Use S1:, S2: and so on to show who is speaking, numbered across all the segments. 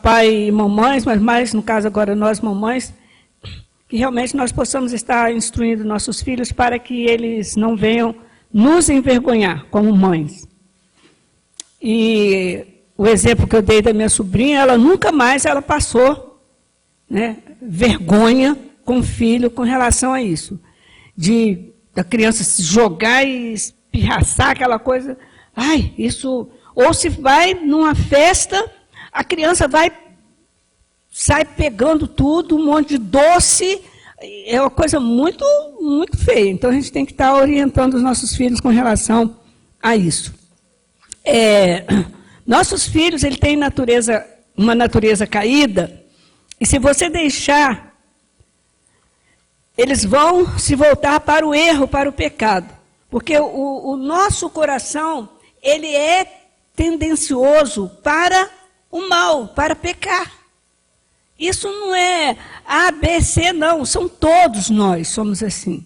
S1: papai e mamães, mas mais no caso agora nós mamães, que realmente nós possamos estar instruindo nossos filhos para que eles não venham nos envergonhar como mães. E o exemplo que eu dei da minha sobrinha, ela nunca mais passou, né, vergonha com o filho com relação a isso. Da criança se jogar e espirraçar aquela coisa. Ai, isso... Ou se vai numa festa, a criança sai pegando tudo, um monte de doce, é uma coisa muito, muito feia. Então, a gente tem que estar orientando os nossos filhos com relação a isso. Nossos filhos, eles têm uma natureza caída, e se você deixar, eles vão se voltar para o erro, para o pecado. Porque o nosso coração, ele é tendencioso para o mal, para pecar. Isso não é A, B, C, não. São todos nós, somos assim.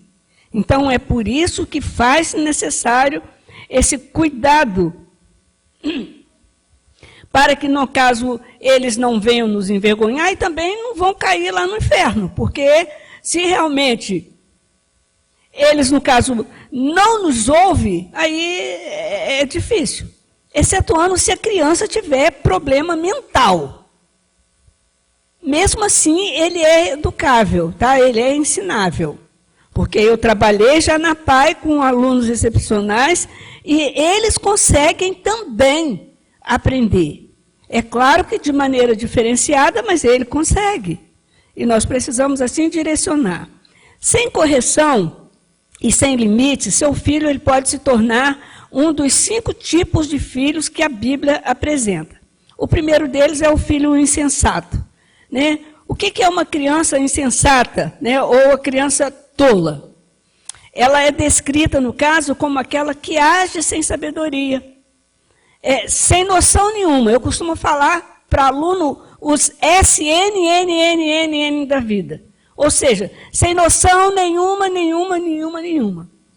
S1: Então, é por isso que faz necessário esse cuidado, para que, no caso, eles não venham nos envergonhar e também não vão cair lá no inferno. Porque se realmente eles, no caso, não nos ouvem, aí é difícil. Excetuando se a criança tiver problema mental. Mesmo assim, ele é educável, tá? Ele é ensinável. Porque eu trabalhei já na PAI com alunos excepcionais e eles conseguem também aprender. É claro que de maneira diferenciada, mas ele consegue. E nós precisamos assim direcionar. Sem correção e sem limite, seu filho ele pode se tornar um dos 5 tipos de filhos que a Bíblia apresenta. O primeiro deles é o filho insensato. Né? O que é uma criança insensata, né? Ou a criança tola? Ela é descrita, no caso, como aquela que age sem sabedoria, sem noção nenhuma. Eu costumo falar para aluno os SNNNNN da vida. Ou seja, sem noção nenhuma.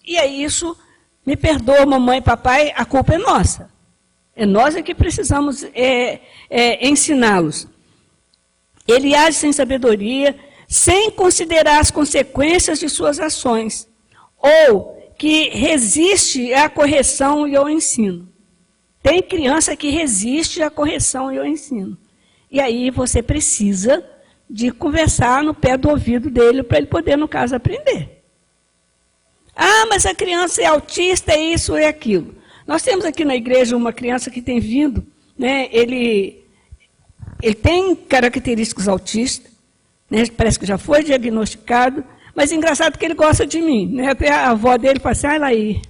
S1: E é isso... Me perdoa, mamãe e papai, a culpa é nossa. É nós que precisamos ensiná-los. Ele age sem sabedoria, sem considerar as consequências de suas ações, ou que resiste à correção e ao ensino. Tem criança que resiste à correção e ao ensino. E aí você precisa de conversar no pé do ouvido dele, para ele poder, no caso, aprender. Ah, mas a criança é autista, é isso, é aquilo. Nós temos aqui na igreja uma criança que tem vindo, né, ele tem características autistas, né, parece que já foi diagnosticado, mas é engraçado que ele gosta de mim. Né, até a avó dele fala assim, lá aí.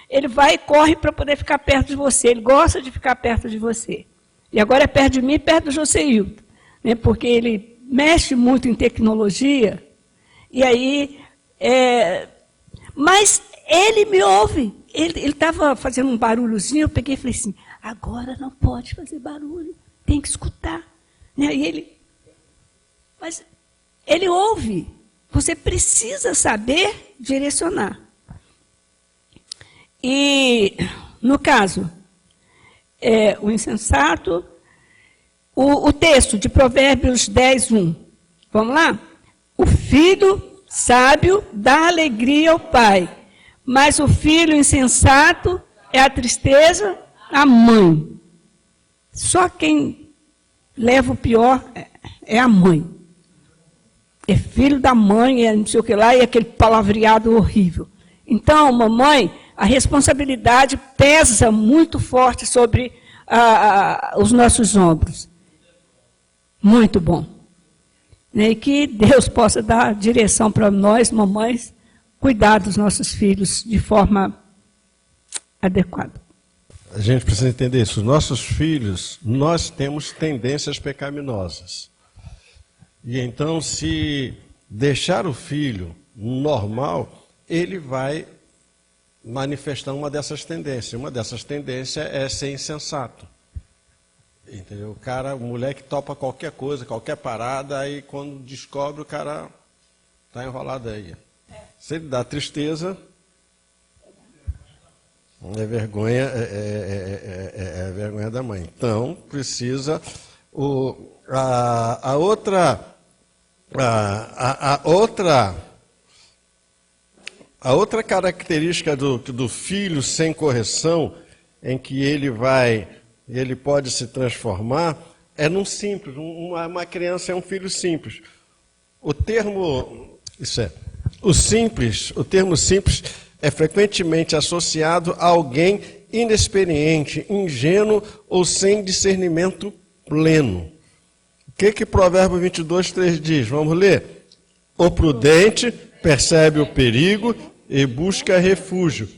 S1: Ele vai e corre para poder ficar perto de você, ele gosta de ficar perto de você. E agora é perto de mim, perto do Joseildo, né, porque ele mexe muito em tecnologia, e aí... Mas ele me ouve. Ele estava fazendo um barulhozinho, eu peguei e falei assim, agora não pode fazer barulho, tem que escutar. Né? Mas ele ouve. Você precisa saber direcionar. E, no caso, o insensato, o texto de Provérbios 10:1. Vamos lá? O filho sábio dá alegria ao pai, mas o filho insensato é a tristeza à mãe. Só quem leva o pior é a mãe. É filho da mãe, é não sei o que lá, e aquele palavreado horrível. Então, mamãe, a responsabilidade pesa muito forte sobre os nossos ombros. Muito bom. E que Deus possa dar direção para nós, mamães, cuidar dos nossos filhos de forma adequada.
S2: A gente precisa entender isso. Os nossos filhos, nós temos tendências pecaminosas. E então, se deixar o filho normal, ele vai manifestar uma dessas tendências. Uma dessas tendências é ser insensato. Entendeu? O moleque topa qualquer coisa, qualquer parada, aí quando descobre, o cara está enrolado aí. Se ele dá tristeza, é vergonha, é vergonha da mãe. Então, precisa... a outra característica do filho sem correção, em que ele pode se transformar, é num simples. Uma criança é um filho simples. O termo simples é frequentemente associado a alguém inexperiente, ingênuo ou sem discernimento pleno. O que Provérbio 22:3 diz? Vamos ler. O prudente percebe o perigo e busca refúgio.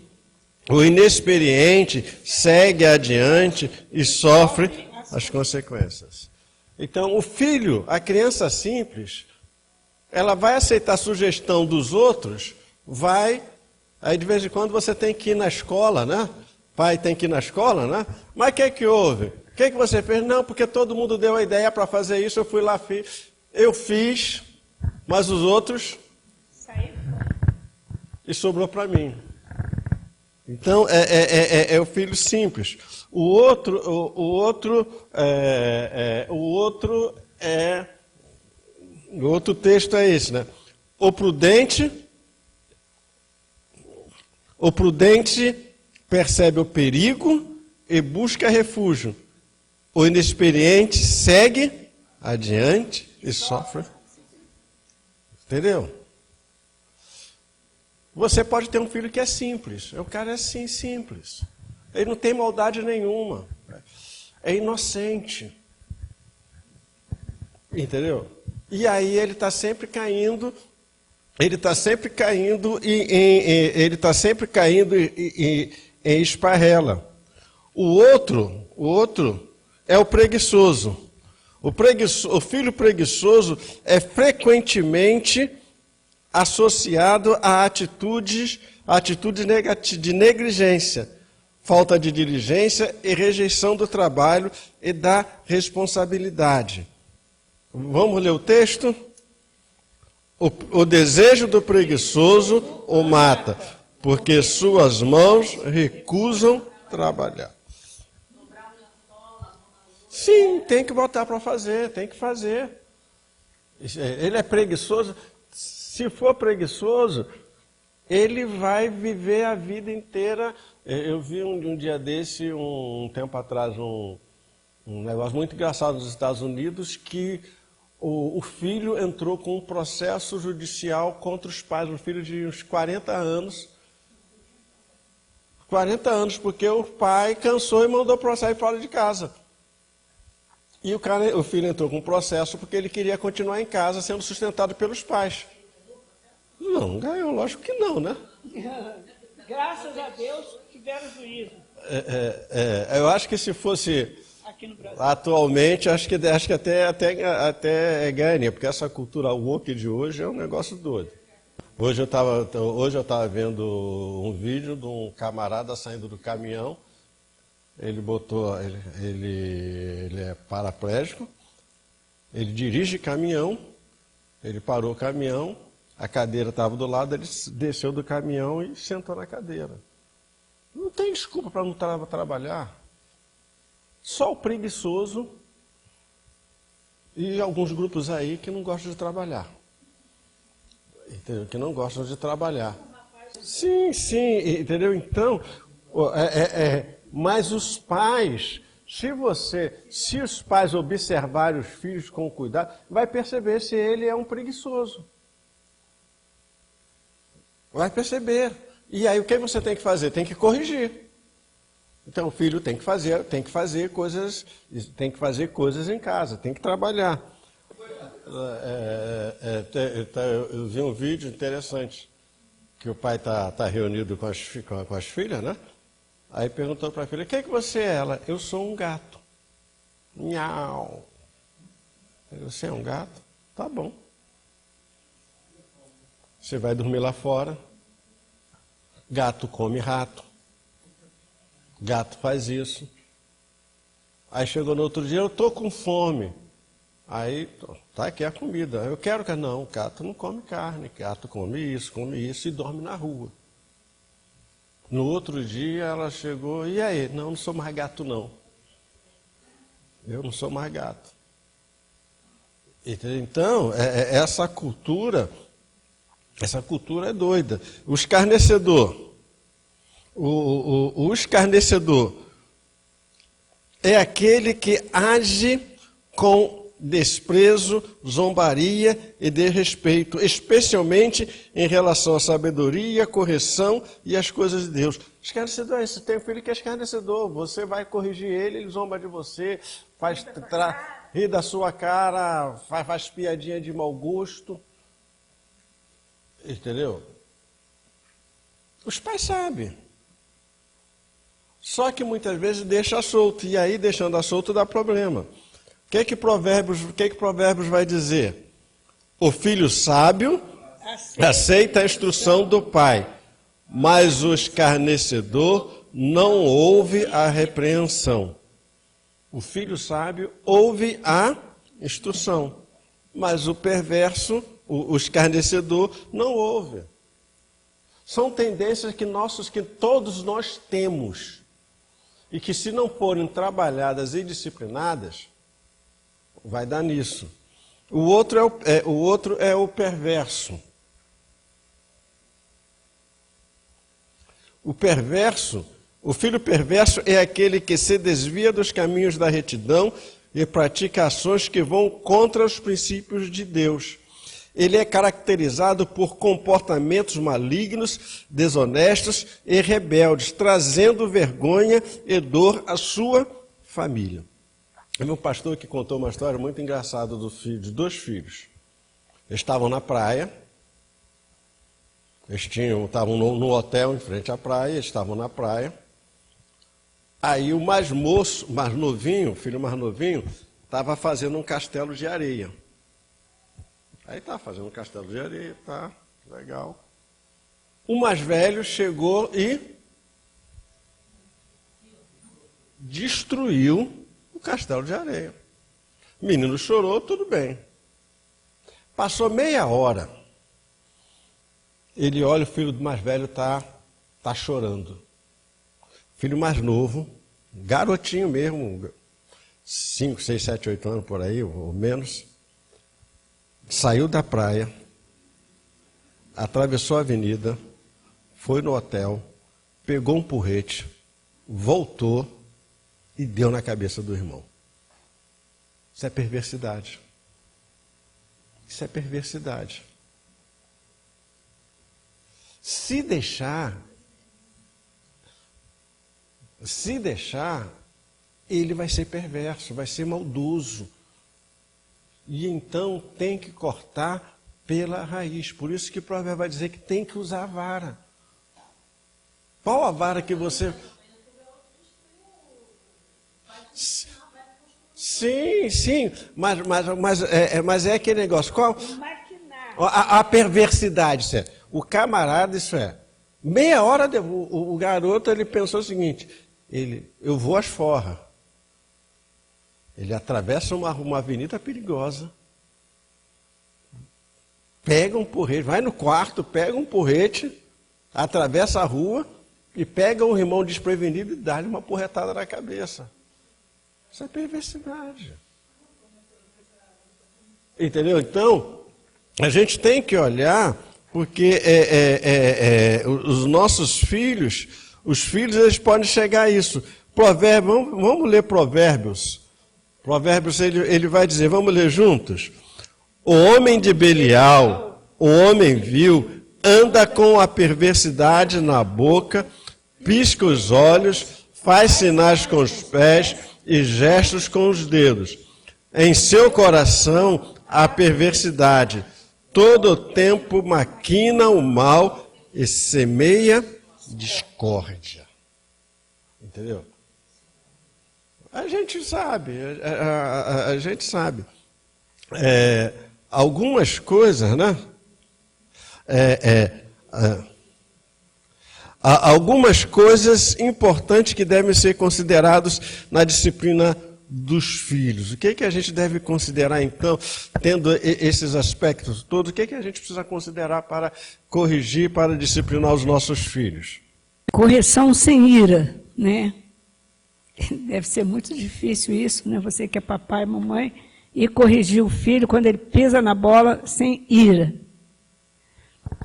S2: O inexperiente segue adiante e sofre as consequências. Então, o filho, a criança simples, ela vai aceitar a sugestão dos outros, aí de vez em quando você tem que ir na escola, né? Pai tem que ir na escola, né? Mas o que houve? O que você fez? Não, porque todo mundo deu a ideia para fazer isso, eu fui lá, eu fiz, mas os outros e sobrou para mim. Então, é o filho simples. O outro texto é esse, né? O prudente percebe o perigo e busca refúgio. O inexperiente segue adiante e sofre. Entendeu? Você pode ter um filho que é simples. O cara é assim, simples. Ele não tem maldade nenhuma. É inocente. Entendeu? E aí ele está sempre caindo. Ele está sempre caindo em esparrela. O outro é o preguiçoso. O filho preguiçoso é frequentemente associado a atitudes de negligência, falta de diligência e rejeição do trabalho e da responsabilidade. Vamos ler o texto? O desejo do preguiçoso o mata, porque suas mãos recusam trabalhar. Sim, tem que botar para fazer, tem que fazer. Ele é preguiçoso. Se for preguiçoso, ele vai viver a vida inteira. Eu vi um dia desse, um tempo atrás, um negócio muito engraçado nos Estados Unidos, que o filho entrou com um processo judicial contra os pais, um filho de uns 40 anos. 40 anos, porque o pai cansou e mandou para sair fora de casa. E o filho entrou com um processo porque ele queria continuar em casa sendo sustentado pelos pais. Não ganhou, lógico que não, né?
S1: Graças a Deus tiveram juízo.
S2: Eu acho que se fosse
S1: aqui no Brasil.
S2: Atualmente, acho que até ganharia, porque essa cultura woke de hoje é um negócio doido. Hoje eu estava vendo um vídeo de um camarada saindo do caminhão. Ele é paraplégico, ele dirige caminhão, ele parou o caminhão, a cadeira estava do lado, ele desceu do caminhão e sentou na cadeira. Não tem desculpa para não trabalhar. Só o preguiçoso e alguns grupos aí que não gostam de trabalhar. Entendeu? Que não gostam de trabalhar. Sim, entendeu? Então, mas os pais, se os pais observarem os filhos com cuidado, vai perceber se ele é um preguiçoso. Vai perceber. E aí o que você tem que fazer? Tem que corrigir. Então o filho tem que fazer coisas em casa, tem que trabalhar. Eu vi um vídeo interessante, que o pai está reunido com as filhas, né? Aí perguntou para a filha, o que você é? Ela, eu sou um gato. Nhau. Você é um gato? Tá bom. Você vai dormir lá fora. Gato come rato. Gato faz isso. Aí chegou no outro dia, eu estou com fome. Aí, tá aqui a comida. Eu quero que não, gato não come carne. Gato come isso e dorme na rua. No outro dia ela chegou, e aí? Não sou mais gato não. Eu não sou mais gato. Entendeu? Então, essa cultura é doida. O escarnecedor, o escarnecedor é aquele que age com desprezo, zombaria e desrespeito, especialmente em relação à sabedoria, correção e às coisas de Deus. Escarnecedor é esse, tem um filho que é escarnecedor, você vai corrigir ele zomba de você, faz rir da sua cara, faz piadinha de mau gosto. Entendeu? Os pais sabem. Só que muitas vezes deixa solto, e aí deixando a solto dá problema. O que que Provérbios vai dizer? O filho sábio aceita a instrução do pai, mas o escarnecedor não ouve a repreensão. O filho sábio ouve a instrução, mas o perverso, o escarnecedor, não ouve. São tendências que todos nós temos, e que se não forem trabalhadas e disciplinadas, vai dar nisso. O outro é o perverso. O filho perverso é aquele que se desvia dos caminhos da retidão e pratica ações que vão contra os princípios de Deus. Ele é caracterizado por comportamentos malignos, desonestos e rebeldes, trazendo vergonha e dor à sua família. É meu pastor que contou uma história muito engraçada de dois filhos. Eles estavam na praia, estavam no hotel em frente à praia, eles estavam na praia. Aí o mais novinho, o filho mais novinho, estava fazendo um castelo de areia. Aí está fazendo um castelo de areia, tá, legal. O mais velho chegou e destruiu o castelo de areia. O menino chorou, tudo bem. Passou meia hora. Ele olha, o filho mais velho tá chorando. O filho mais novo, garotinho mesmo, 5, 6, 7, 8 anos por aí, ou menos, saiu da praia, atravessou a avenida, foi no hotel, pegou um porrete, voltou e deu na cabeça do irmão. Isso é perversidade. Isso é perversidade. Se deixar, ele vai ser perverso, vai ser maldoso. E então tem que cortar pela raiz. Por isso que o provérbio vai dizer que tem que usar a vara. Qual a vara que você... Sim, mas é aquele negócio. Qual? A perversidade, isso é. O camarada, isso é. Meia hora, o garoto, ele pensou o seguinte, eu vou às forras. Ele atravessa uma avenida perigosa, pega um porrete, vai no quarto, pega um porrete, atravessa a rua e pega um irmão desprevenido e dá-lhe uma porretada na cabeça. Isso é perversidade. Entendeu? Então, a gente tem que olhar, porque os nossos filhos, eles podem chegar a isso. Provérbios, vamos ler Provérbios. Provérbios, ele vai dizer, vamos ler juntos? O homem de Belial, o homem vil, anda com a perversidade na boca, pisca os olhos, faz sinais com os pés e gestos com os dedos. Em seu coração há perversidade, todo o tempo maquina o mal e semeia discórdia. Entendeu? A gente sabe, a gente sabe. Algumas coisas, né? Algumas coisas importantes que devem ser consideradas na disciplina dos filhos. O que a gente deve considerar, então, tendo esses aspectos todos? O que a gente precisa considerar para corrigir, para disciplinar os nossos filhos?
S1: Correção sem ira, né? Deve ser muito difícil isso, né? Você que é papai e mamãe, e corrigir o filho quando ele pisa na bola sem ira.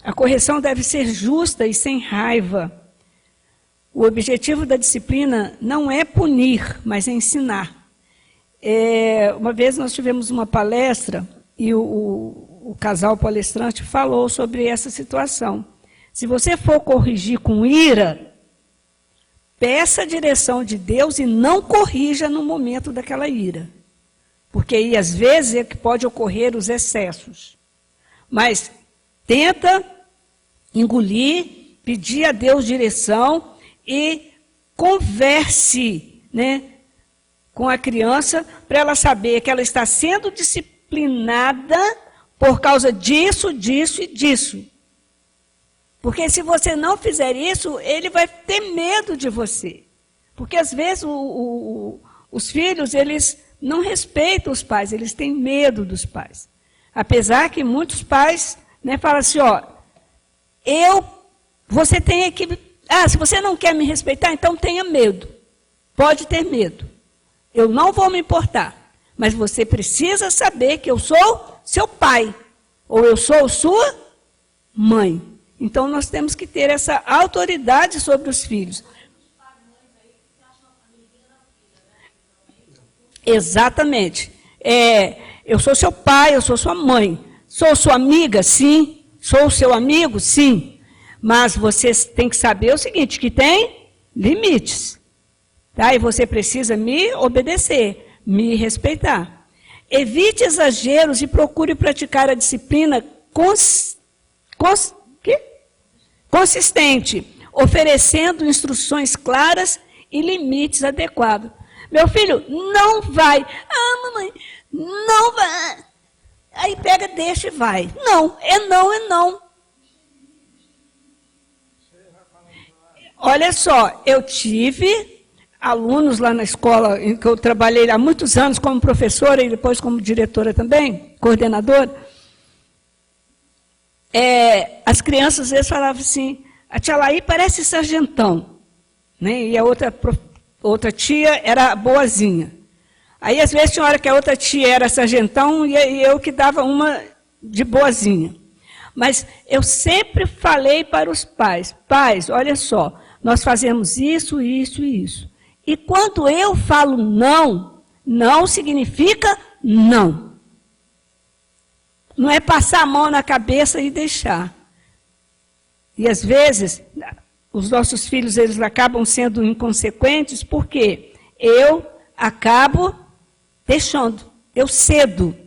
S1: A correção deve ser justa e sem raiva. O objetivo da disciplina não é punir, mas é ensinar. Uma vez nós tivemos uma palestra e o casal palestrante falou sobre essa situação. Se você for corrigir com ira, peça a direção de Deus e não corrija no momento daquela ira. Porque aí, às vezes, é que pode ocorrer os excessos. Mas tenta engolir, pedir a Deus direção e converse, né, com a criança para ela saber que ela está sendo disciplinada por causa disso, disso e disso. Porque se você não fizer isso, ele vai ter medo de você. Porque às vezes os filhos, eles não respeitam os pais, eles têm medo dos pais. Apesar que muitos pais, né, falam assim, ó, você tem que... se você não quer me respeitar, então tenha medo. Pode ter medo. Eu não vou me importar. Mas você precisa saber que eu sou seu pai. Ou eu sou sua mãe. Então nós temos que ter essa autoridade sobre os filhos. Exatamente. Eu sou seu pai, eu sou sua mãe. Sou sua amiga? Sim. Sou seu amigo? Sim. Mas você tem que saber o seguinte, que tem limites. Tá? E você precisa me obedecer, me respeitar. Evite exageros e procure praticar a disciplina consistente, oferecendo instruções claras e limites adequados. Meu filho, não vai. Mamãe, não vai. Aí pega, deixa e vai. Não, é não, é não. Olha só, eu tive alunos lá na escola em que eu trabalhei há muitos anos como professora e depois como diretora também, coordenadora. As crianças às vezes falavam assim, a tia Laí parece sargentão, né? E a outra tia era boazinha. Aí às vezes tinha hora que a outra tia era sargentão e eu que dava uma de boazinha. Mas eu sempre falei para os pais, olha só, nós fazemos isso, isso e isso. E quando eu falo não, não significa não. Não é passar a mão na cabeça e deixar. E às vezes, os nossos filhos, eles acabam sendo inconsequentes, porque eu acabo deixando, eu cedo,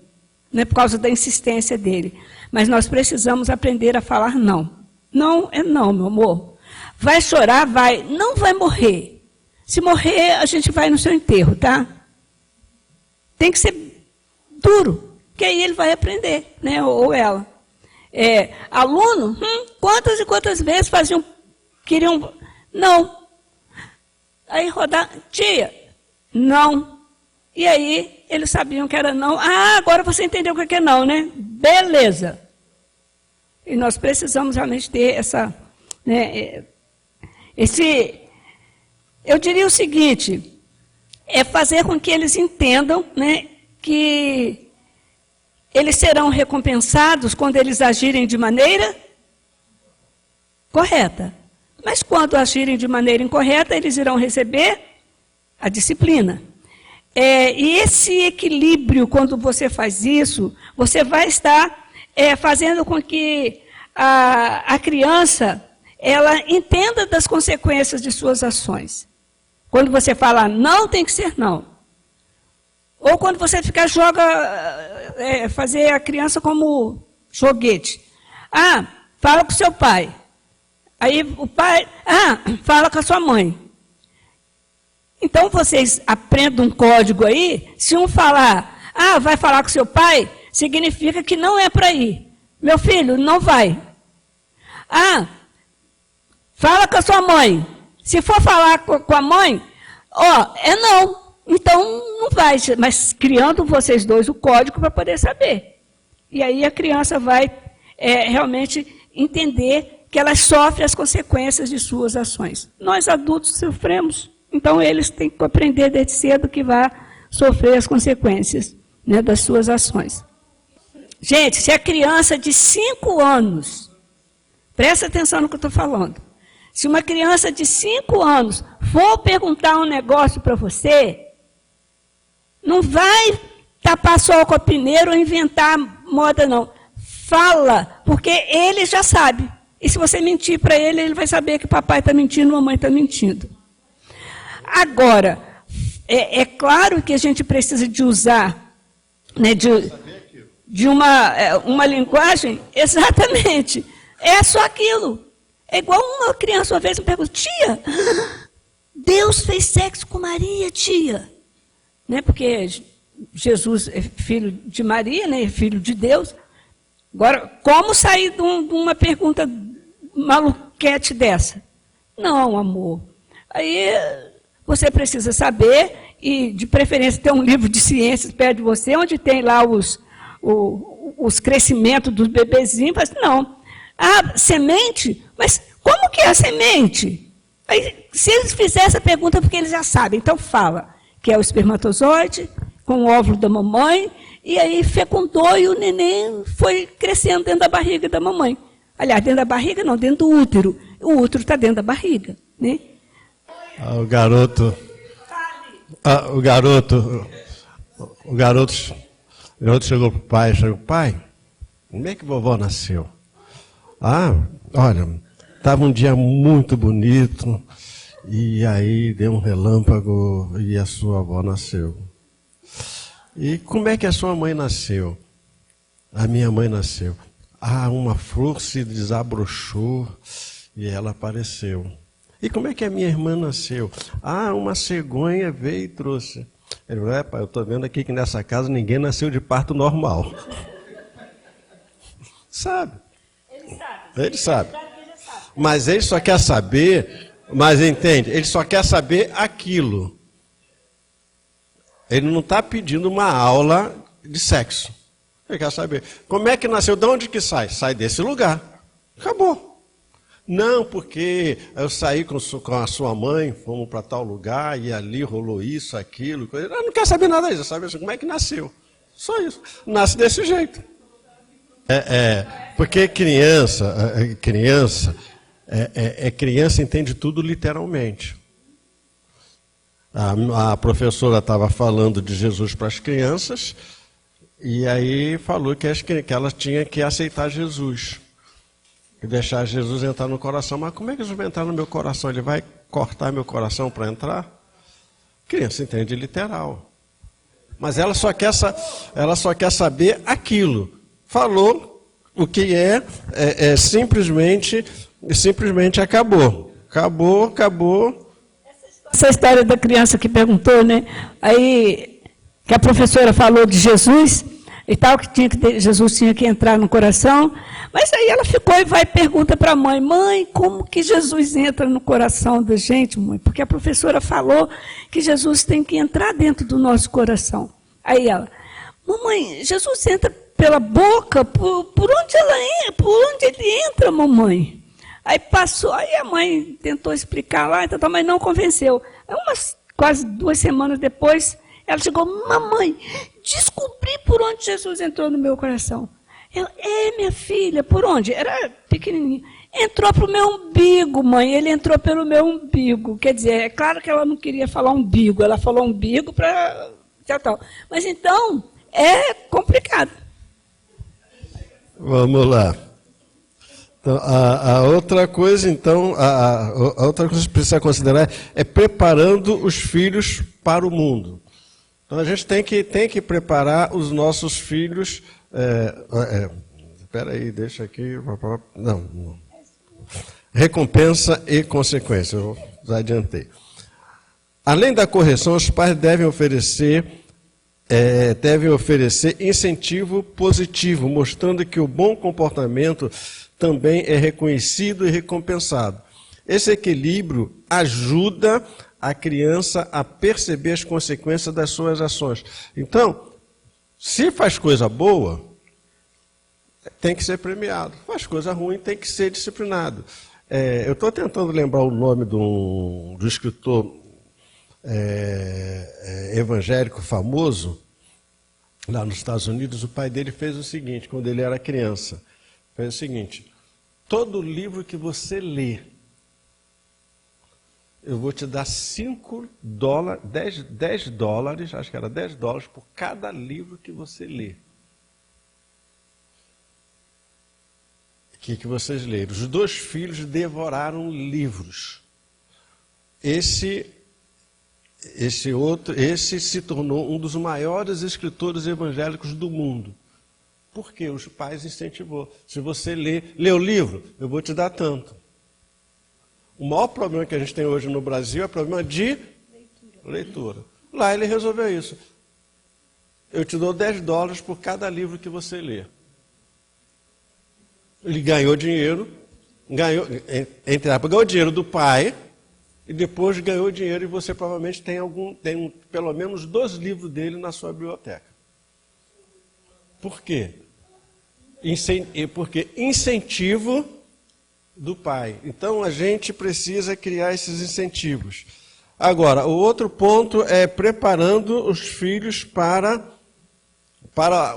S1: né, por causa da insistência dele. Mas nós precisamos aprender a falar não. Não é não, meu amor. Vai chorar, vai. Não vai morrer. Se morrer, a gente vai no seu enterro, tá? Tem que ser duro, que aí ele vai aprender, né? Ou ela. Aluno, quantas e quantas vezes queriam, não. Aí rodar, tia, não. E aí eles sabiam que era não. Agora você entendeu o que é não, né? Beleza. E nós precisamos realmente ter essa, né, eu diria o seguinte, é fazer com que eles entendam, né, que eles serão recompensados quando eles agirem de maneira correta. Mas quando agirem de maneira incorreta, eles irão receber a disciplina. E esse equilíbrio, quando você faz isso, você vai estar fazendo com que a criança ela entenda das consequências de suas ações. Quando você fala não, tem que ser não. Ou quando você fazer a criança como joguete. Fala com o seu pai. Aí o pai, fala com a sua mãe. Então vocês aprendam um código aí, se um falar, vai falar com seu pai, significa que não é para ir. Meu filho, não vai. Fala com a sua mãe. Se for falar com a mãe, é não. Então não vai. Mas criando vocês dois o código para poder saber. E aí a criança vai realmente entender que ela sofre as consequências de suas ações. Nós adultos sofremos. Então eles têm que aprender desde cedo que vai sofrer as consequências. né, das suas ações. Gente, se a criança de 5 anos, presta atenção no que eu estou falando, se uma criança de 5 anos for perguntar um negócio para você, não vai tapar sol com a peneira ou inventar moda, não. Fala, porque ele já sabe. E se você mentir para ele, ele vai saber que papai está mentindo, mamãe está mentindo. Agora, é claro que a gente precisa de usar, né, de uma linguagem, exatamente, é só aquilo. É igual uma criança uma vez me perguntou, tia, Deus fez sexo com Maria, tia? Né, porque Jesus é filho de Maria, né, filho de Deus. Agora, como sair de uma pergunta maluquete dessa? Não, amor. Aí você precisa saber, e de preferência ter um livro de ciências perto de você, onde tem lá os crescimentos dos bebezinhos. Mas não. Ah, semente? Mas como que é a semente? Aí, se eles fizerem essa pergunta, porque eles já sabem. Então fala que é o espermatozoide com o óvulo da mamãe, e aí fecundou e o neném foi crescendo dentro da barriga da mamãe. Aliás, dentro da barriga não, dentro do útero. O útero está dentro da barriga, né?
S2: O garoto chegou para o pai e falou, pai, como é que vovó nasceu? Ah, olha, estava um dia muito bonito, e aí deu um relâmpago e a sua avó nasceu. E como é que a sua mãe nasceu? A minha mãe nasceu. Ah, uma flor se desabrochou e ela apareceu. E como é que a minha irmã nasceu? Ah, uma cegonha veio e trouxe. Ele falou, pai, eu estou vendo aqui que nessa casa ninguém nasceu de parto normal. Sabe? Ele sabe. Mas ele só quer saber, mas entende, ele só quer saber aquilo. Ele não está pedindo uma aula de sexo. Ele quer saber, como é que nasceu, de onde que sai? Sai desse lugar. Acabou. Não, porque eu saí com a sua mãe, fomos para tal lugar, e ali rolou isso, aquilo. Coisa. Ele não quer saber nada disso, sabe como é que nasceu. Só isso. Nasce desse jeito. Porque criança entende tudo literalmente. A professora estava falando de Jesus para as crianças, e aí falou que elas tinham que aceitar Jesus. E deixar Jesus entrar no coração. Mas como é que Jesus vai entrar no meu coração? Ele vai cortar meu coração para entrar? A criança entende literal. Mas ela só quer saber aquilo. Falou o que simplesmente acabou. Acabou.
S1: Essa história da criança que perguntou, né? Aí que a professora falou de Jesus e tal, que Jesus tinha que entrar no coração. Mas aí ela ficou e vai e pergunta para a mãe, mãe, como que Jesus entra no coração da gente, mãe? Porque a professora falou que Jesus tem que entrar dentro do nosso coração. Aí ela, mamãe, Jesus entra pela boca, por onde ele entra, mamãe? Aí passou, aí a mãe tentou explicar lá, mas não convenceu. Quase 2 semanas depois, ela chegou, mamãe, descobri por onde Jesus entrou no meu coração. Ela, minha filha, por onde? Era pequenininha. Entrou para o meu umbigo, mãe, ele entrou pelo meu umbigo. Quer dizer, é claro que ela não queria falar umbigo, ela falou umbigo para tal. Mas então, é complicado.
S2: Vamos lá. Então, a outra coisa, então, a outra coisa que precisa considerar é preparando os filhos para o mundo. Então, a gente tem que preparar os nossos filhos. Espera aí, deixa aqui. Não. Recompensa e consequência. Eu já adiantei. Além da correção, os pais devem oferecer incentivo positivo, mostrando que o bom comportamento também é reconhecido e recompensado. Esse equilíbrio ajuda a criança a perceber as consequências das suas ações. Então, se faz coisa boa, tem que ser premiado. Faz coisa ruim, tem que ser disciplinado. Eu estou tentando lembrar o nome do escritor evangélico famoso, lá nos Estados Unidos, o pai dele fez o seguinte, quando ele era criança, fez o seguinte: todo livro que você lê, eu vou te dar $10, acho que era $10 por cada livro que você lê. O que vocês leram? Os 2 filhos devoraram livros. Esse se tornou um dos maiores escritores evangélicos do mundo. Por quê? Os pais incentivou. Se você lê o livro, eu vou te dar tanto. O maior problema que a gente tem hoje no Brasil é o problema de leitura. Lá ele resolveu isso. Eu te dou $10 por cada livro que você lê. Ele ganhou dinheiro, ganhou dinheiro do pai, e depois ganhou dinheiro, e você provavelmente tem pelo menos 2 livros dele na sua biblioteca. Por quê? Porque incentivo do pai. Então a gente precisa criar esses incentivos. Agora, o outro ponto é preparando os filhos para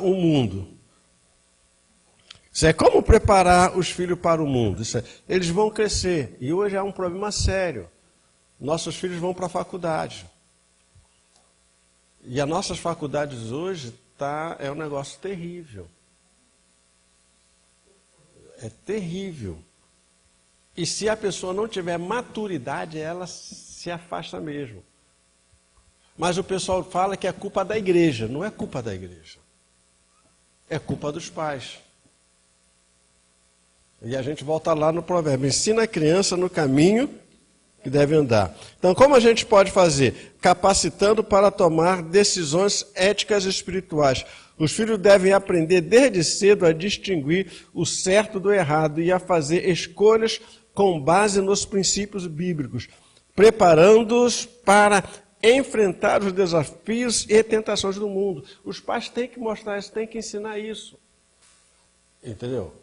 S2: o mundo. Isso é como preparar os filhos para o mundo. Eles vão crescer, e hoje é um problema sério. Nossos filhos vão para a faculdade. E as nossas faculdades hoje é um negócio terrível. É terrível. E se a pessoa não tiver maturidade, ela se afasta mesmo. Mas o pessoal fala que é culpa da igreja. Não é culpa da igreja. É culpa dos pais. E a gente volta lá no provérbio: ensina a criança no caminho que deve andar. Então, como a gente pode fazer? Capacitando para tomar decisões éticas e espirituais. Os filhos devem aprender desde cedo a distinguir o certo do errado e a fazer escolhas com base nos princípios bíblicos, preparando-os para enfrentar os desafios e tentações do mundo. Os pais têm que mostrar isso, têm que ensinar isso. Entendeu?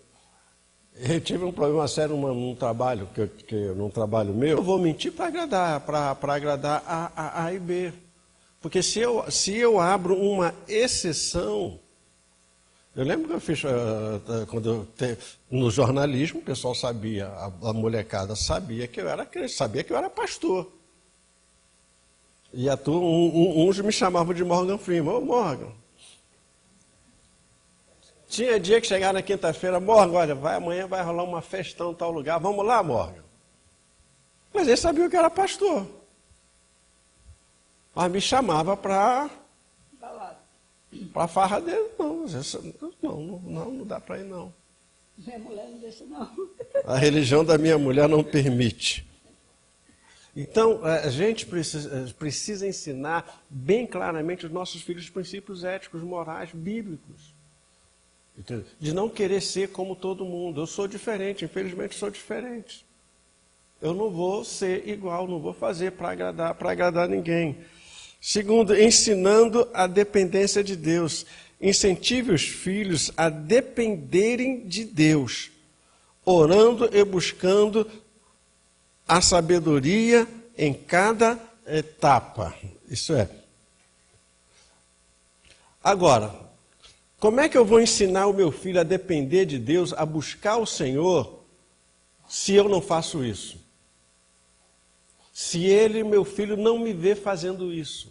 S2: Eu tive um problema sério num trabalho, num trabalho meu. Eu vou mentir para agradar a e B. Porque se eu abro uma exceção... Eu lembro que eu fiz, no jornalismo, o pessoal sabia, a molecada sabia que eu era crente, sabia que eu era pastor. E uns me chamavam de Morgan Freeman. Ô, Morgan. Tinha dia que chegava na quinta-feira: Morgan, olha, amanhã vai rolar uma festão em tal lugar, vamos lá, Morgan. Mas eles sabiam que eu era pastor. Mas me chamava para farra dele. Não dá para ir, não.
S1: Minha mulher não deixa, não.
S2: A religião da minha mulher não permite. Então, a gente precisa ensinar bem claramente os nossos filhos os princípios éticos, morais, bíblicos. Entendeu? De não querer ser como todo mundo. Eu sou diferente, infelizmente sou diferente. Eu não vou ser igual, não vou fazer para agradar ninguém. Segundo, ensinando a dependência de Deus. Incentive os filhos a dependerem de Deus, orando e buscando a sabedoria em cada etapa. Isso é. Agora, como é que eu vou ensinar o meu filho a depender de Deus, a buscar o Senhor, se eu não faço isso? Se meu filho, não me vê fazendo isso.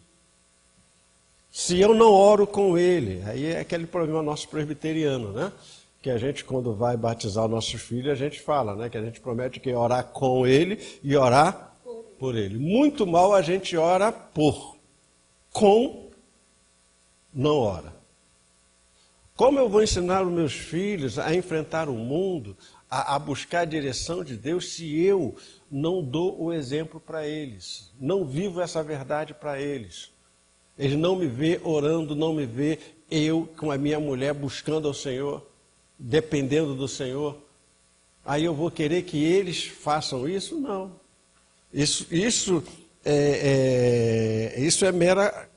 S2: Se eu não oro com ele. Aí é aquele problema nosso presbiteriano, né? Que a gente, quando vai batizar os nossos filhos, a gente fala, né? Que a gente promete que orar com ele e orar por ele. Muito mal a gente ora por. Com, não ora. Como eu vou ensinar os meus filhos a enfrentar o mundo, a buscar a direção de Deus, se eu não dou o exemplo para eles? Não vivo essa verdade para eles. Eles não me vê orando, não me vê eu com a minha mulher buscando ao Senhor, dependendo do Senhor. Aí eu vou querer que eles façam isso? Não. Isso é mera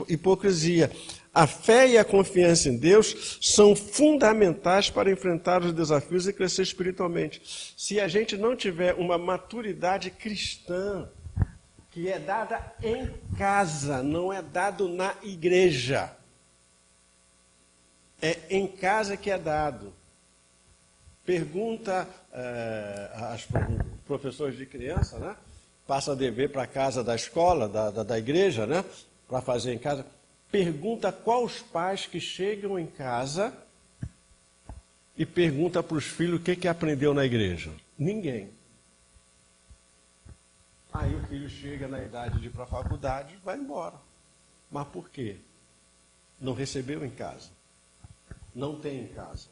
S2: hipocrisia. A fé e a confiança em Deus são fundamentais para enfrentar os desafios e crescer espiritualmente. Se a gente não tiver uma maturidade cristã, que é dada em casa, não é dado na igreja. É em casa que é dado. Pergunta aos professores de criança, né? Passa dever para casa da escola, da igreja, né? Para fazer em casa. Pergunta quais pais que chegam em casa e pergunta para os filhos o que aprendeu na igreja. Ninguém. Aí o filho chega na idade de ir para a faculdade e vai embora. Mas por quê? Não recebeu em casa. Não tem em casa.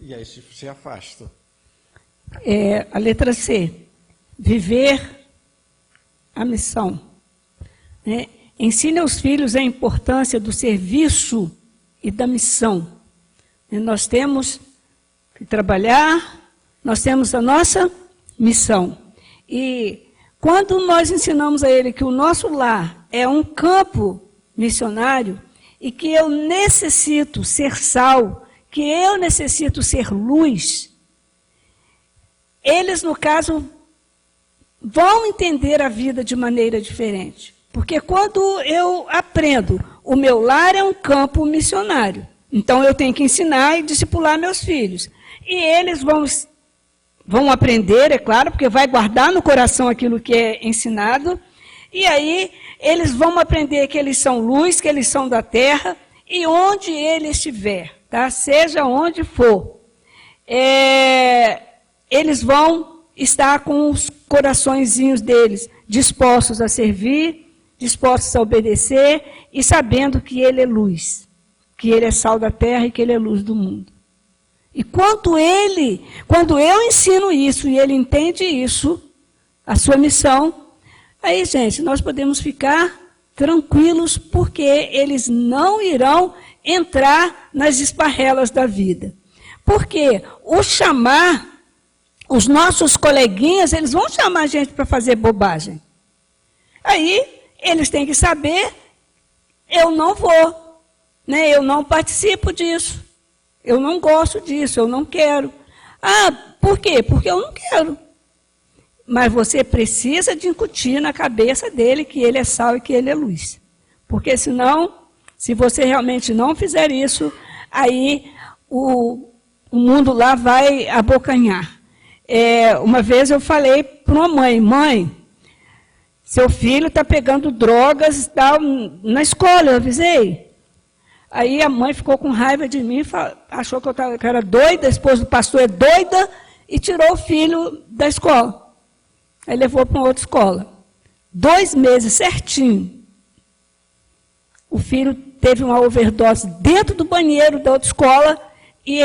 S2: E aí se afasta.
S1: A letra C. Viver a missão. Ensine aos filhos a importância do serviço e da missão. Nós temos que trabalhar, nós temos a nossa missão. E quando nós ensinamos a ele que o nosso lar é um campo missionário e que eu necessito ser sal, que eu necessito ser luz, eles, no caso, vão entender a vida de maneira diferente. Porque quando eu aprendo, o meu lar é um campo missionário, então eu tenho que ensinar e discipular meus filhos. E eles vão aprender, é claro, porque vai guardar no coração aquilo que é ensinado, e aí eles vão aprender que eles são luz, que eles são da terra, e onde ele estiver, tá? Seja onde for, eles vão estar com os coraçõezinhos deles dispostos a servir, dispostos a obedecer, e sabendo que ele é luz, que ele é sal da terra e que ele é luz do mundo. E quando eu ensino isso e ele entende isso, a sua missão, aí, gente, nós podemos ficar tranquilos, porque eles não irão entrar nas esparrelas da vida. Porque os nossos coleguinhas, eles vão chamar a gente para fazer bobagem. Aí, eles têm que saber, eu não vou, né? Eu não participo disso. Eu não gosto disso, eu não quero. Ah, por quê? Porque eu não quero. Mas você precisa de incutir na cabeça dele que ele é sal e que ele é luz. Porque senão, se você realmente não fizer isso, aí o mundo lá vai abocanhar. Uma vez eu falei para uma mãe, seu filho está pegando drogas e tal, na escola, eu avisei. Aí a mãe ficou com raiva de mim, achou que eu era doida, a esposa do pastor é doida, e tirou o filho da escola. Aí levou para uma outra escola. 2 meses certinho, o filho teve uma overdose dentro do banheiro da outra escola, e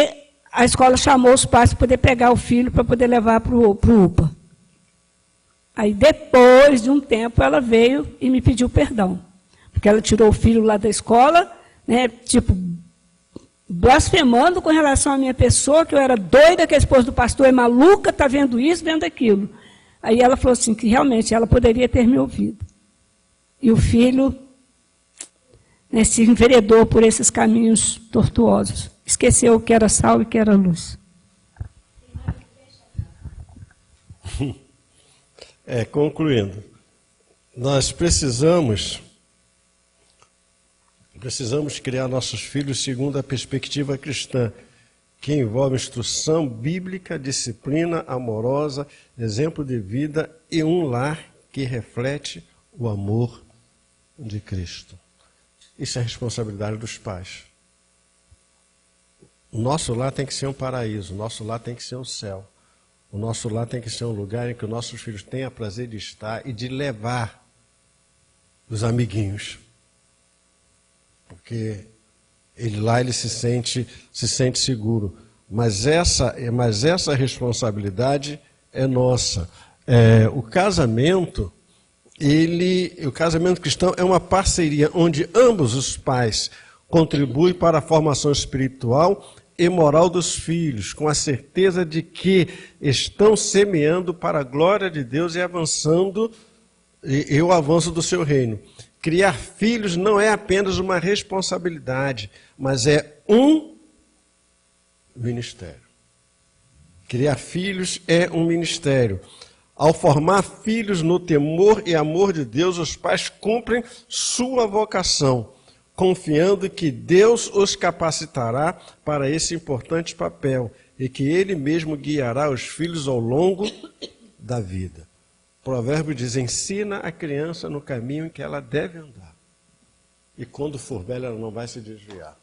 S1: a escola chamou os pais para poder pegar o filho, para poder levar para o UPA. Aí, depois de um tempo, ela veio e me pediu perdão. Porque ela tirou o filho lá da escola, né, tipo, blasfemando com relação à minha pessoa, que eu era doida, que a esposa do pastor é maluca, está vendo isso, vendo aquilo. Aí ela falou assim, que realmente ela poderia ter me ouvido. E o filho, né, se enveredou por esses caminhos tortuosos. Esqueceu que era sal e que era luz.
S2: Concluindo, nós precisamos criar nossos filhos segundo a perspectiva cristã, que envolve instrução bíblica, disciplina amorosa, exemplo de vida e um lar que reflete o amor de Cristo. Isso é responsabilidade dos pais. O nosso lar tem que ser um paraíso, o nosso lar tem que ser um céu. O nosso lar tem que ser um lugar em que os nossos filhos tenham prazer de estar e de levar os amiguinhos. Porque lá ele se sente seguro. Mas essa responsabilidade é nossa. O casamento cristão é uma parceria onde ambos os pais contribuem para a formação espiritual e moral dos filhos, com a certeza de que estão semeando para a glória de Deus e avançando e o avanço do seu reino. Criar filhos não é apenas uma responsabilidade, mas é um ministério. Criar filhos é um ministério. Ao formar filhos no temor e amor de Deus, os pais cumprem sua vocação. confiando que Deus os capacitará para esse importante papel e que Ele mesmo guiará os filhos ao longo da vida. O provérbio diz, ensina a criança no caminho em que ela deve andar. E quando for velha, ela não vai se desviar.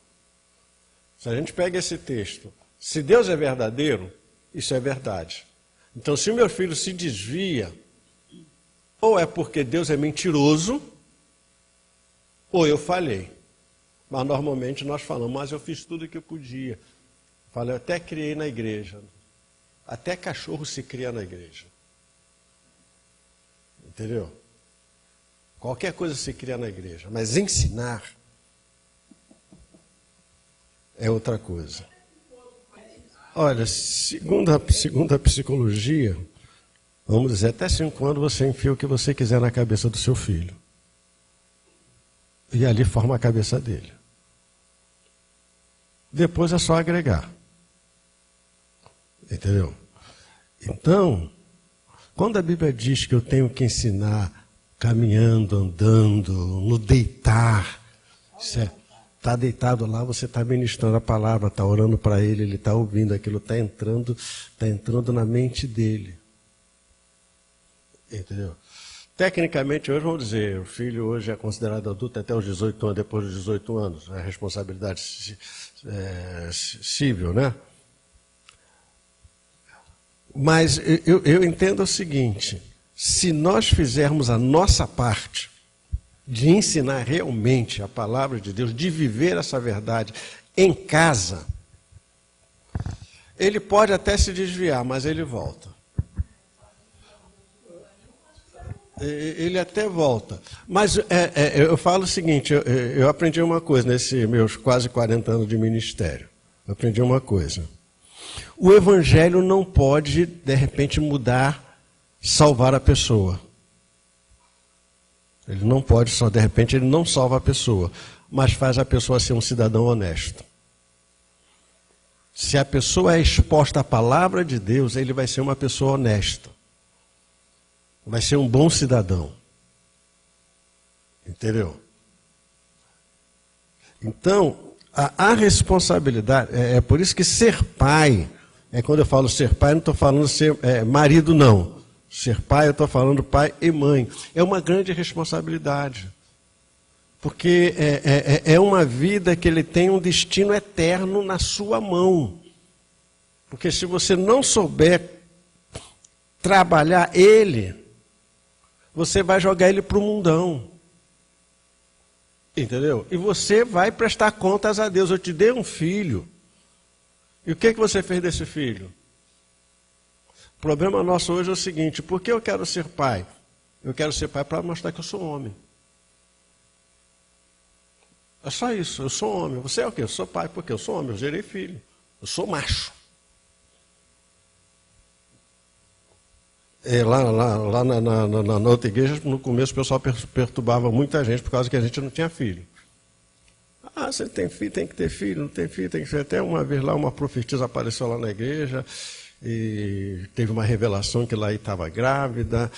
S2: Se a gente pega esse texto, se Deus é verdadeiro, isso é verdade. Então, se o meu filho se desvia, ou é porque Deus é mentiroso, ou eu falhei. Mas normalmente nós falamos, mas eu fiz tudo o que eu podia. Falei, eu até criei na igreja. Até cachorro se cria na igreja. Entendeu? Qualquer coisa se cria na igreja. Mas ensinar é outra coisa. Olha, segundo a psicologia, vamos dizer, até 5 anos você enfia o que você quiser na cabeça do seu filho. E ali forma a cabeça dele. Depois é só agregar. Entendeu? Então, quando a Bíblia diz que eu tenho que ensinar caminhando, andando, no deitar, está deitado lá, você está ministrando a palavra, está orando para ele está ouvindo, aquilo está entrando na mente dele. Entendeu? Tecnicamente, hoje, vamos dizer, o filho hoje é considerado adulto até os 18 anos, depois dos 18 anos, é responsabilidade civil, né? Mas eu entendo o seguinte, se nós fizermos a nossa parte de ensinar realmente a palavra de Deus, de viver essa verdade em casa, ele pode até se desviar, mas ele volta. Ele até volta. Mas eu falo o seguinte, eu aprendi uma coisa nesses meus quase 40 anos de ministério. Eu aprendi uma coisa. O evangelho não pode, de repente, mudar, salvar a pessoa. Ele não pode, só de repente, ele não salva a pessoa, mas faz a pessoa ser um cidadão honesto. Se a pessoa é exposta à palavra de Deus, ele vai ser uma pessoa honesta. Vai ser um bom cidadão. Entendeu? Então, a responsabilidade, é por isso que ser pai, quando eu falo ser pai, não estou falando ser marido, não. Ser pai, eu estou falando pai e mãe. É uma grande responsabilidade. Porque é uma vida que ele tem um destino eterno na sua mão. Porque se você não souber trabalhar ele, você vai jogar ele para o mundão. Entendeu? E você vai prestar contas a Deus. Eu te dei um filho. E o que você fez desse filho? O problema nosso hoje é o seguinte, por que eu quero ser pai? Eu quero ser pai para mostrar que eu sou homem. É só isso, eu sou homem. Você é o quê? Eu sou pai porque eu sou homem, eu gerei filho. Eu sou macho. Lá na outra igreja, no começo, o pessoal perturbava muita gente por causa que a gente não tinha filho. Ah, você tem filho, tem que ter filho, não tem filho, tem que ter. Até uma vez lá, uma profetisa apareceu lá na igreja e teve uma revelação que lá estava grávida,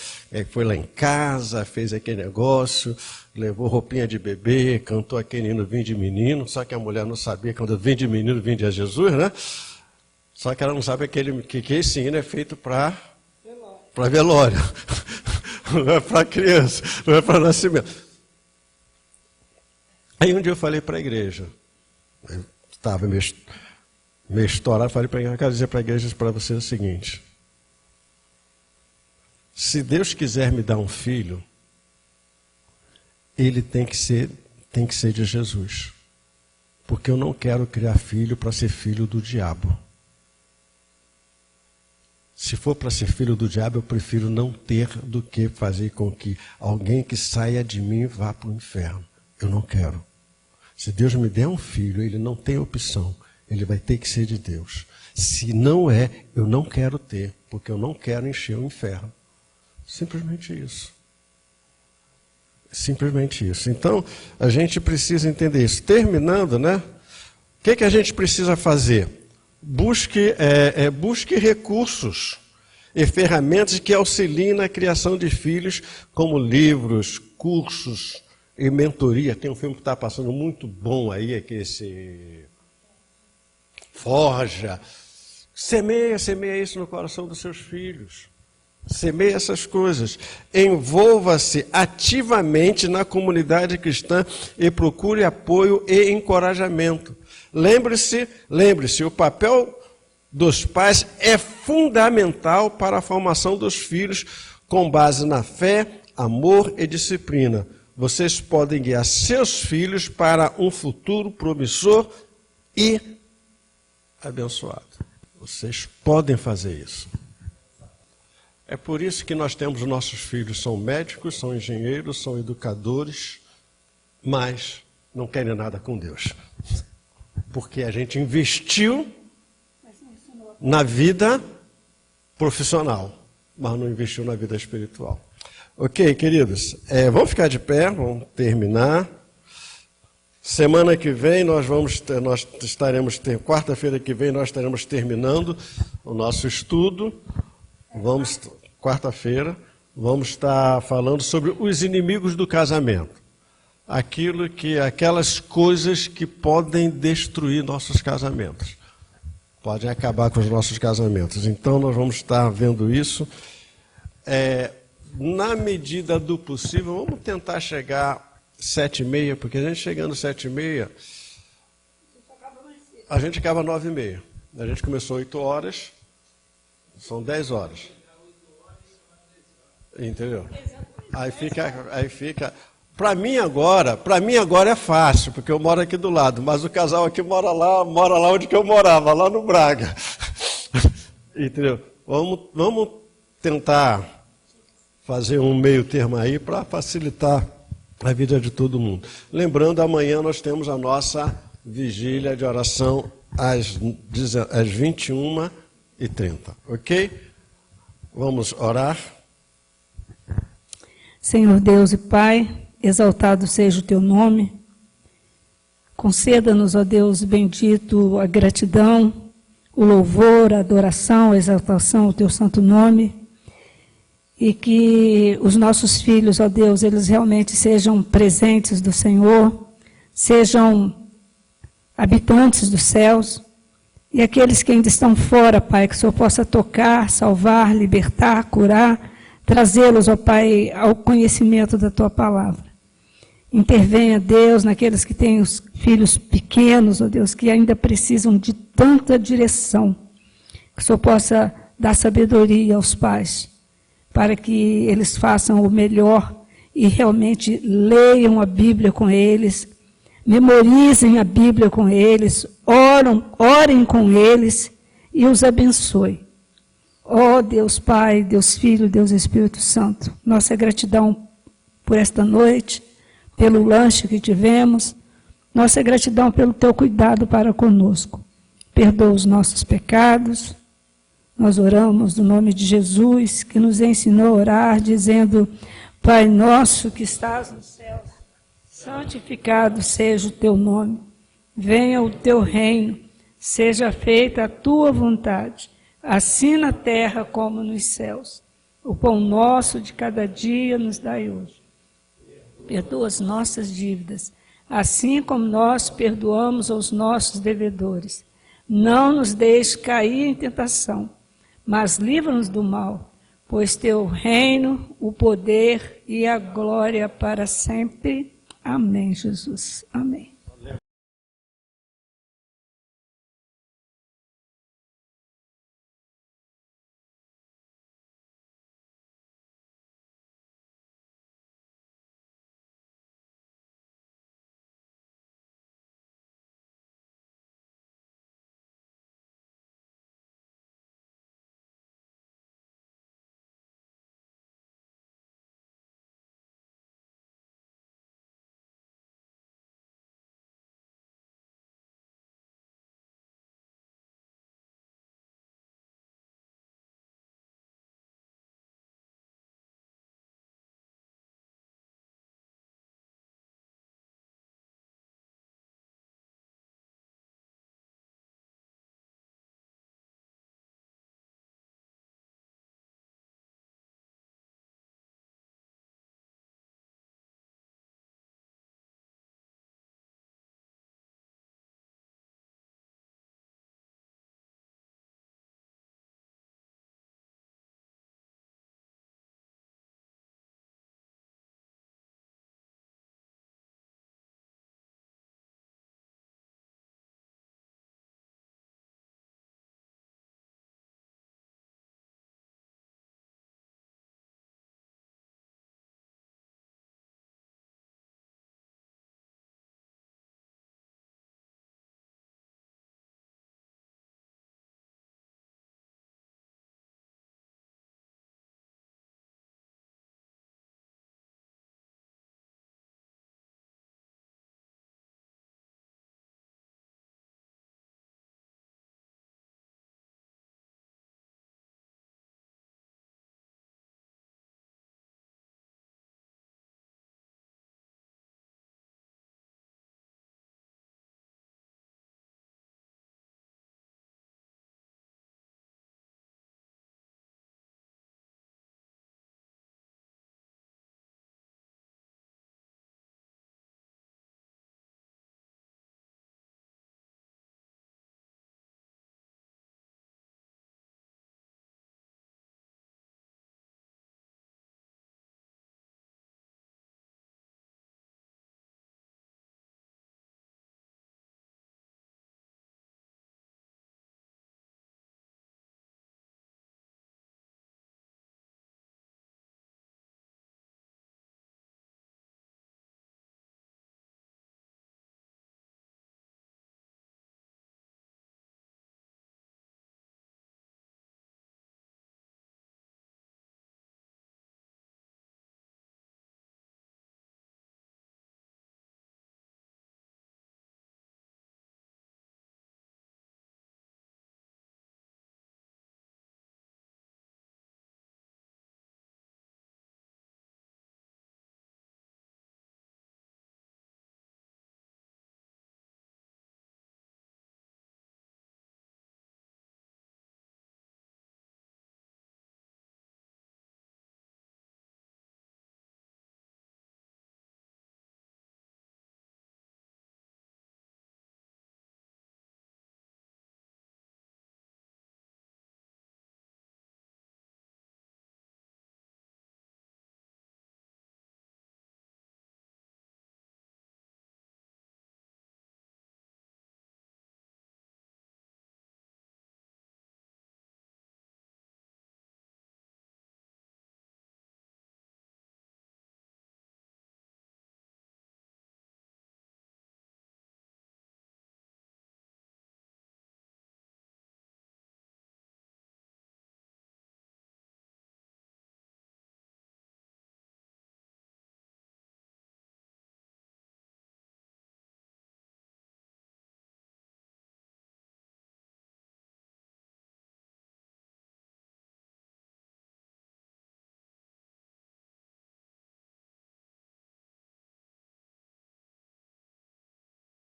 S2: foi lá em casa, fez aquele negócio, levou roupinha de bebê, cantou aquele hino Vinde de Menino, só que a mulher não sabia quando Vinde de Menino, vinde a Jesus, né? Só que ela não sabe que esse hino é feito para velório, não é para criança, não é para nascimento. Aí um dia eu falei para a igreja, eu estava meio estourado, falei para a igreja, eu quero dizer para a igreja para vocês o seguinte, se Deus quiser me dar um filho, ele tem que ser de Jesus, porque eu não quero criar filho para ser filho do diabo. Se for para ser filho do diabo, eu prefiro não ter do que fazer com que alguém que saia de mim vá para o inferno. Eu não quero. Se Deus me der um filho, ele não tem opção. Ele vai ter que ser de Deus. Se não é, eu não quero ter, porque eu não quero encher o inferno. Simplesmente isso. Simplesmente isso. Então, a gente precisa entender isso. Terminando, né? O que a gente precisa fazer? Busque recursos e ferramentas que auxiliem na criação de filhos, como livros, cursos, e mentoria. Tem um filme que está passando muito bom aí, que é esse Forja. Semeia isso no coração dos seus filhos. Semeie essas coisas. Envolva-se ativamente na comunidade cristã e procure apoio e encorajamento. Lembre-se, o papel dos pais é fundamental para a formação dos filhos com base na fé, amor e disciplina. Vocês podem guiar seus filhos para um futuro promissor e abençoado. Vocês podem fazer isso. É por isso que nós temos nossos filhos, são médicos, são engenheiros, são educadores, mas não querem nada com Deus. Porque a gente investiu na vida profissional, mas não investiu na vida espiritual. Ok, queridos? Vamos ficar de pé, vamos terminar. Semana que vem quarta-feira que vem nós estaremos terminando o nosso estudo. Quarta-feira, vamos estar falando sobre os inimigos do casamento. Aquelas coisas que podem destruir nossos casamentos. Podem acabar com os nossos casamentos. Então, nós vamos estar vendo isso. Na medida do possível, vamos tentar chegar 7h30, porque a gente chegando 7h30, a gente acaba 9h30. A gente começou 8 horas, são 10 horas. Entendeu? Aí fica. Para mim agora é fácil, porque eu moro aqui do lado, mas o casal aqui mora lá onde que eu morava, lá no Braga. Entendeu? Vamos tentar fazer um meio termo aí para facilitar a vida de todo mundo. Lembrando, amanhã nós temos a nossa vigília de oração às 21h30, ok? Vamos orar.
S1: Senhor Deus e Pai, exaltado seja o teu nome. Conceda-nos, ó Deus bendito, a gratidão, o louvor, a adoração, a exaltação ao teu santo nome. E que os nossos filhos, ó Deus, eles realmente sejam presentes do Senhor, sejam habitantes dos céus. E aqueles que ainda estão fora, Pai, que o Senhor possa tocar, salvar, libertar, curar, trazê-los, ó Pai, ao conhecimento da Tua palavra. Intervenha, Deus, naqueles que têm os filhos pequenos, ó Deus, que ainda precisam de tanta direção. Que o Senhor possa dar sabedoria aos pais, para que eles façam o melhor e realmente leiam a Bíblia com eles, memorizem a Bíblia com eles, orem com eles e os abençoe. Ó Deus Pai, Deus Filho, Deus Espírito Santo, nossa gratidão por esta noite, pelo lanche que tivemos, nossa gratidão pelo Teu cuidado para conosco. Perdoa os nossos pecados. Nós oramos no nome de Jesus, que nos ensinou a orar, dizendo: Pai nosso que estás nos céus, santificado seja o Teu nome. Venha o Teu reino, seja feita a Tua vontade, assim na terra como nos céus. O pão nosso de cada dia nos dai hoje. Perdoa as nossas dívidas, assim como nós perdoamos aos nossos devedores. Não nos deixe cair em tentação, mas livra-nos do mal, pois Teu reino, o poder e a glória para sempre. Amém, Jesus. Amém.